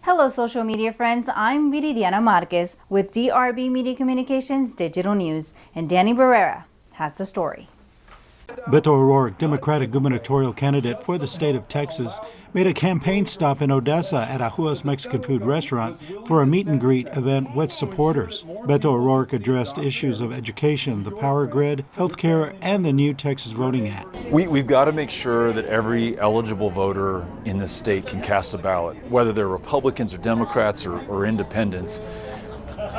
Hello, social media friends. I'm Viridiana Marquez with DRB Media Communications Digital News, and Danny Barrera has the story. Beto O'Rourke, Democratic Gubernatorial Candidate for the state of Texas, made a campaign stop in Odessa at Ajuuas Mexican Food Restaurant for a meet and greet event with supporters. Beto O'Rourke addressed issues of education, the power grid, healthcare, and the new Texas Voting Act. We've got to make sure that every eligible voter in this state can cast a ballot, whether they're Republicans or Democrats or independents.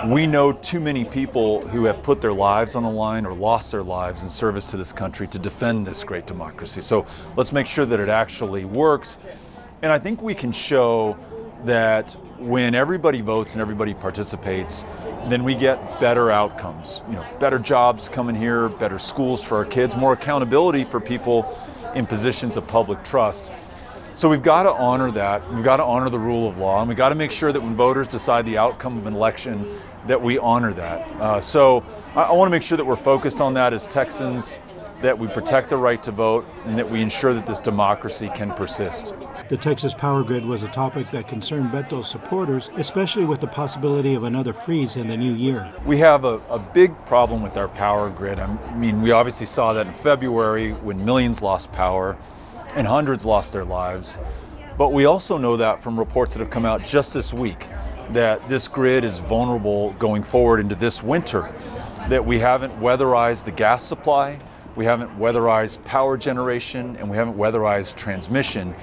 We know too many people who have put their lives on the line or lost their lives in service to this country to defend this great democracy. So let's make sure that it actually works. And I think we can show that when everybody votes and everybody participates, then we get better outcomes. Better jobs coming here, better schools for our kids, more accountability for people in positions of public trust. So we've got to honor that. We've got to honor the rule of law, and we've got to make sure that when voters decide the outcome of an election, that we honor that. So I want to make sure that we're focused on that as Texans, that we protect the right to vote, and that we ensure that this democracy can persist. The Texas power grid was a topic that concerned Beto's supporters, especially with the possibility of another freeze in the new year. We have a big problem with our power grid. I mean, we obviously saw that in February when millions lost power and hundreds lost their lives. But we also know that from reports that have come out just this week, that this grid is vulnerable going forward into this winter, that we haven't weatherized the gas supply, we haven't weatherized power generation, and we haven't weatherized transmission.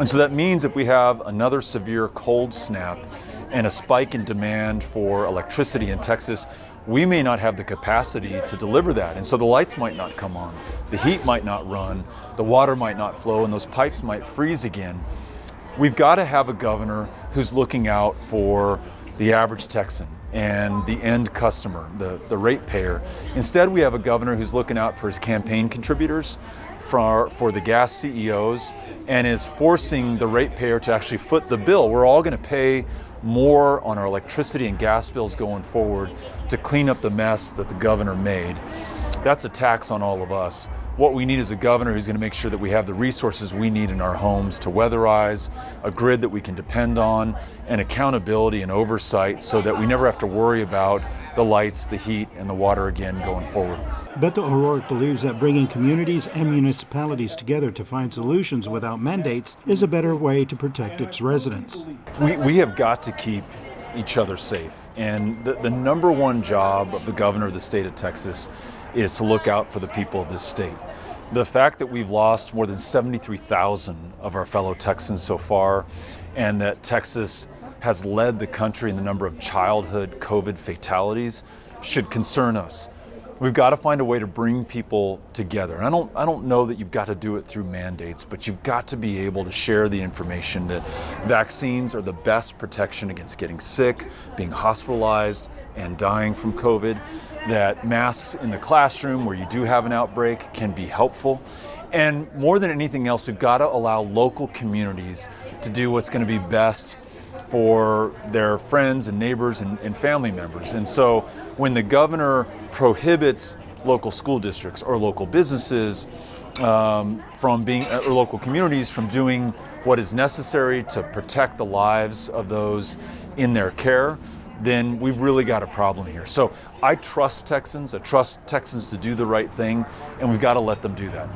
And so that means if we have another severe cold snap and a spike in demand for electricity in Texas, we may not have the capacity to deliver that. And so the lights might not come on, the heat might not run, the water might not flow, and those pipes might freeze again. We've got to have a governor who's looking out for the average Texan and the end customer, the ratepayer. Instead, we have a governor who's looking out for his campaign contributors, for the gas CEOs, and is forcing the ratepayer to actually foot the bill. We're all going to pay more on our electricity and gas bills going forward to clean up the mess that the governor made. That's a tax on all of us. What we need is a governor who's going to make sure that we have the resources we need in our homes to weatherize, a grid that we can depend on, and accountability and oversight so that we never have to worry about the lights, the heat, and the water again going forward. Beto O'Rourke believes that bringing communities and municipalities together to find solutions without mandates is a better way to protect its residents. We have got to keep each other safe. And the number one job of the governor of the state of Texas is to look out for the people of this state. The fact that we've lost more than 73,000 of our fellow Texans so far, and that Texas has led the country in the number of childhood COVID fatalities, should concern us. We've got to find a way to bring people together. And I don't know that you've got to do it through mandates, but you've got to be able to share the information that vaccines are the best protection against getting sick, being hospitalized, and dying from COVID, that masks in the classroom where you do have an outbreak can be helpful. And more than anything else, we've got to allow local communities to do what's going to be best for their friends and neighbors and family members. And so when the governor prohibits local school districts or local businesses from being, or local communities from doing what is necessary to protect the lives of those in their care, then we've really got a problem here. So I trust Texans to do the right thing, and we've got to let them do that.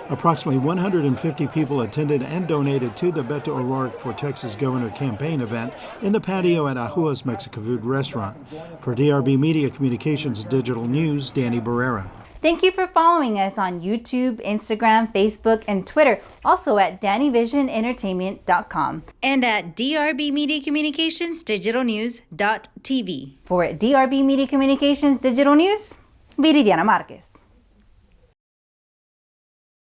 Approximately 150 people attended and donated to the Beto O'Rourke for Texas Governor campaign event in the patio at Ajuuas Mexican Food Restaurant. For DRB Media Communications Digital News, Danny Barrera. Thank you for following us on YouTube, Instagram, Facebook, and Twitter. Also at DannyVisionEntertainment.com and at DRB Media Communications Digital News.tv. For DRB Media Communications Digital News, Viridiana Marquez.